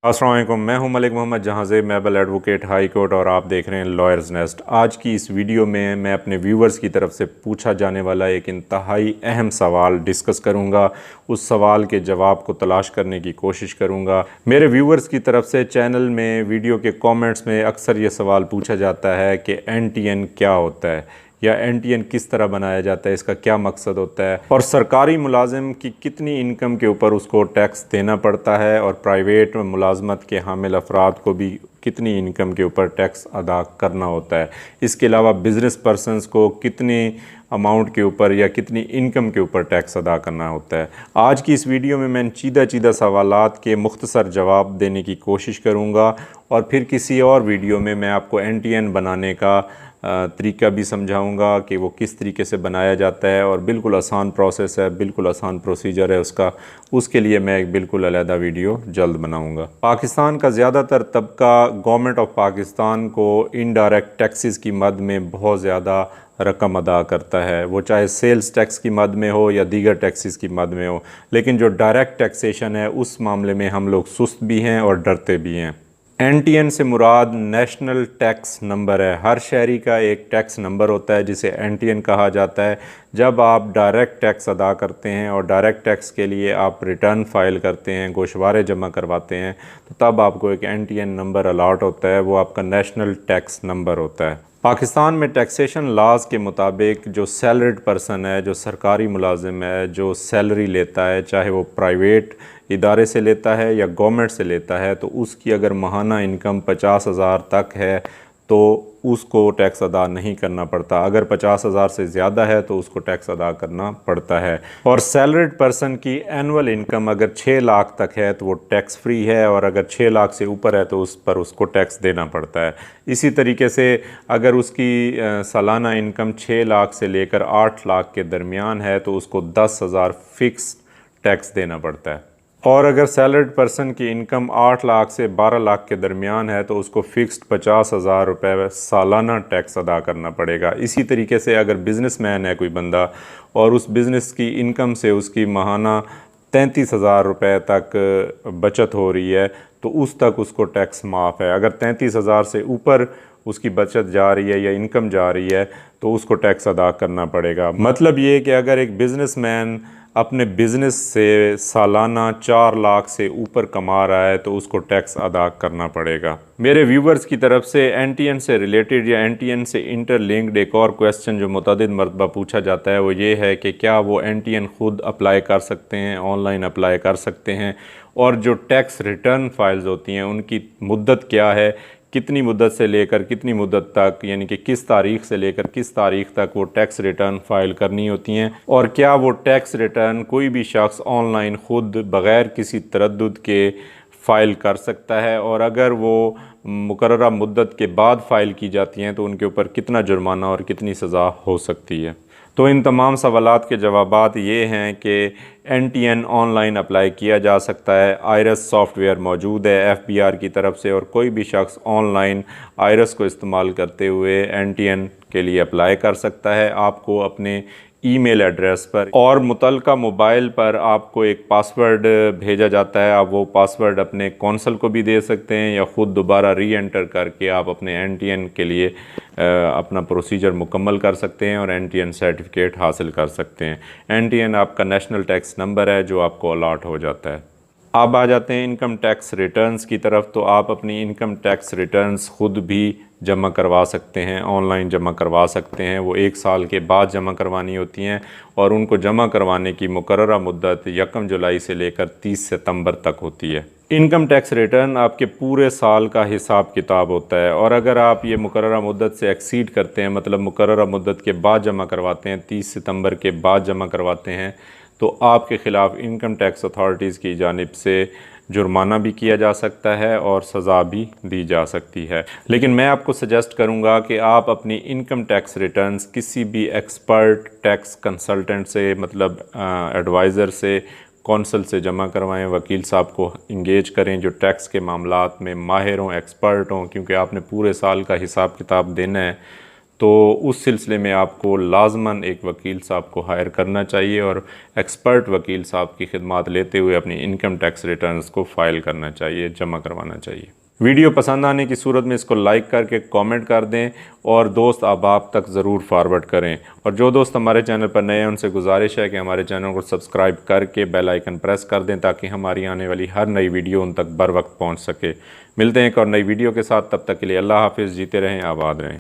अस्सलाम वालेकुम, मैं हूं Malik Mohammad Jahanzeb Maibal advocate high court और आप देख रहे हैं लॉयर्स नेस्ट। आज की इस वीडियो में मैं अपने व्यूवर्स की तरफ से पूछा जाने वाला एक इंतहाई अहम सवाल डिस्कस करूंगा। उस सवाल के जवाब को तलाश करने की कोशिश करूंगा। मेरे व्यूवर्स की तरफ से चैनल में वीडियो के कमेंट्स में अक्सर ये सवाल पूछा जाता है कि NTN क्या होता है या NTN किस तरह बनाया जाता है, इसका क्या मकसद होता है और सरकारी मुलाजिम की कितनी इनकम के ऊपर उसको टैक्स देना पड़ता है और प्राइवेट मुलाजमत के हामिल अफराद को भी कितनी इनकम के ऊपर टैक्स अदा करना होता है। इसके अलावा बिज़नेस पर्सनस को कितनी अमाउंट के ऊपर या कितनी इनकम के ऊपर टैक्स अदा करना होता है। आज की इस वीडियो में मैं चीदा सवालात के मुख्तसर जवाब देने की कोशिश करूँगा और फिर किसी और वीडियो में मैं आपको NTN बनाने का तरीका भी समझाऊंगा कि वो किस तरीके से बनाया जाता है और बिल्कुल आसान प्रोसेस है, बिल्कुल आसान प्रोसीजर है उसका। उसके लिए मैं एक बिल्कुल अलहदा वीडियो जल्द बनाऊंगा। पाकिस्तान का ज़्यादातर तबका गवर्नमेंट ऑफ पाकिस्तान को इनडायरेक्ट टैक्सेस की मद में बहुत ज़्यादा रकम अदा करता है, वो चाहे सेल्स टैक्स की मद में हो या दीगर टैक्सेस की मद में हो। लेकिन जो डायरेक्ट टैक्सेशन है उस मामले में हम लोग सुस्त भी हैं और डरते भी हैं। NTN से मुराद नेशनल टैक्स नंबर है। हर शहरी का एक टैक्स नंबर होता है जिसे NTN कहा जाता है। जब आप डायरेक्ट टैक्स अदा करते हैं और डायरेक्ट टैक्स के लिए आप रिटर्न फाइल करते हैं, गोशवारे जमा करवाते हैं, तो तब आपको एक NTN नंबर अलॉट होता है, वो आपका नेशनल टैक्स नंबर होता है। पाकिस्तान में टैक्सेशन लाज के मुताबिक जो सैलरीड पर्सन है, जो सरकारी मुलाजिम है, जो सैलरी लेता है, चाहे वो प्राइवेट इदारे से लेता है या गवर्नमेंट से लेता है, तो उसकी अगर माहाना इनकम 50,000 तक है तो उसको टैक्स अदा नहीं करना पड़ता। अगर 50,000 से ज़्यादा है तो उसको टैक्स अदा करना पड़ता है। और सैलरीड पर्सन की एनुअल इनकम अगर 6 लाख तक है तो वो टैक्स फ्री है और अगर 6 लाख से ऊपर है तो उस पर उसको टैक्स देना पड़ता है। इसी तरीके से अगर उसकी सालाना इनकम 6 लाख से लेकर 8 लाख के दरमियान है तो उसको 10,000 फ़िक्स टैक्स देना पड़ता है। और अगर सैलरीड पर्सन की इनकम 8 लाख से 12 लाख के दरमियान है तो उसको फ़िक्स्ड 50,000 रुपये सालाना टैक्स अदा करना पड़ेगा। इसी तरीके से अगर बिज़नेसमैन है कोई बंदा और उस बिज़नेस की इनकम से उसकी माहाना 33,000 रुपये तक बचत हो रही है तो उस तक उसको टैक्स माफ़ है। अगर 33,000 से ऊपर उसकी बचत जा रही है या इनकम जा रही है तो उसको टैक्स अदा करना पड़ेगा। मतलब ये कि अगर एक बिज़नेसमैन अपने बिज़नेस से सालाना 4 लाख से ऊपर कमा रहा है तो उसको टैक्स अदा करना पड़ेगा। मेरे व्यूवर्स की तरफ से NTN से रिलेटेड या NTN से इंटरलिंक्ड एक और क्वेश्चन जो मुतअद्दिद मरतबा पूछा जाता है वो ये है कि क्या वो NTN ख़ुद अप्लाई कर सकते हैं, ऑनलाइन अप्लाई कर सकते हैं, और जो टैक्स रिटर्न फाइल्स होती हैं उनकी मुद्दत क्या है, कितनी मुद्दत से लेकर कितनी मुद्दत तक, यानी कि किस तारीख़ से लेकर किस तारीख़ तक वो टैक्स रिटर्न फ़ाइल करनी होती हैं, और क्या वो टैक्स रिटर्न कोई भी शख्स ऑनलाइन ख़ुद बग़ैर किसी तरद्दुद के फ़ाइल कर सकता है, और अगर वो मुकर्ररा मुद्दत के बाद फ़ाइल की जाती हैं तो उनके ऊपर कितना जुर्माना और कितनी सज़ा हो सकती है। तो इन तमाम सवालात के जवाबात ये हैं कि NTN ऑनलाइन अप्लाई किया जा सकता है। आयरस सॉफ्टवेयर मौजूद है FBR की तरफ से और कोई भी शख्स ऑनलाइन आयरस को इस्तेमाल करते हुए NTN के लिए अप्लाई कर सकता है। आपको अपने ईमेल एड्रेस पर और मुतलका मोबाइल पर आपको एक पासवर्ड भेजा जाता है। आप वो पासवर्ड अपने कौंसल को भी दे सकते हैं या ख़ुद दोबारा री एंटर करके आप अपने NTN के लिए अपना प्रोसीजर मुकम्मल कर सकते हैं और NTN सर्टिफिकेट हासिल कर सकते हैं। NTN आपका नेशनल टैक्स नंबर है जो आपको अलॉट हो जाता है। अब आ जाते हैं इनकम टैक्स रिटर्न्स की तरफ। तो आप अपनी इनकम टैक्स रिटर्न्स ख़ुद भी जमा करवा सकते हैं, ऑनलाइन जमा करवा सकते हैं। वो 1 साल के बाद जमा करवानी होती हैं और उनको जमा करवाने की मुकर्ररा मुद्दत 1 जुलाई से लेकर 30 सितंबर तक होती है। इनकम टैक्स रिटर्न आपके पूरे साल का हिसाब किताब होता है और अगर आप ये मुकर्ररा मुद्दत से एक्सीड करते हैं, मतलब मुकर्ररा मुद्दत के बाद जमा करवाते हैं, 30 सितंबर के बाद जमा करवाते हैं, तो आपके ख़िलाफ़ इनकम टैक्स अथॉरिटीज़ की जानिब से जुर्माना भी किया जा सकता है और सज़ा भी दी जा सकती है। लेकिन मैं आपको सजेस्ट करूंगा कि आप अपनी इनकम टैक्स रिटर्न्स किसी भी एक्सपर्ट टैक्स कंसल्टेंट से, मतलब एडवाइज़र से, कौंसल से जमा करवाएं। वकील साहब को इंगेज करें जो टैक्स के मामलात में माहिर हों, एक्सपर्ट हों, क्योंकि आपने पूरे साल का हिसाब किताब देना है। तो उस सिलसिले में आपको लाजमन एक वकील साहब को हायर करना चाहिए और एक्सपर्ट वकील साहब की खिदमत लेते हुए अपनी इनकम टैक्स रिटर्न्स को फ़ाइल करना चाहिए, जमा करवाना चाहिए। वीडियो पसंद आने की सूरत में इसको लाइक करके कमेंट कर दें और दोस्त आप तक ज़रूर फारवर्ड करें। और जो दोस्त हमारे चैनल पर नए हैं उनसे गुजारिश है कि हमारे चैनल को सब्सक्राइब करके बेल आइकन प्रेस कर दें ताकि हमारी आने वाली हर नई वीडियो उन तक बर वक्त पहुँच सके। मिलते हैं एक और नई वीडियो के साथ, तब तक के लिए अल्लाह हाफिज़। जीते रहें, आबाद रहें।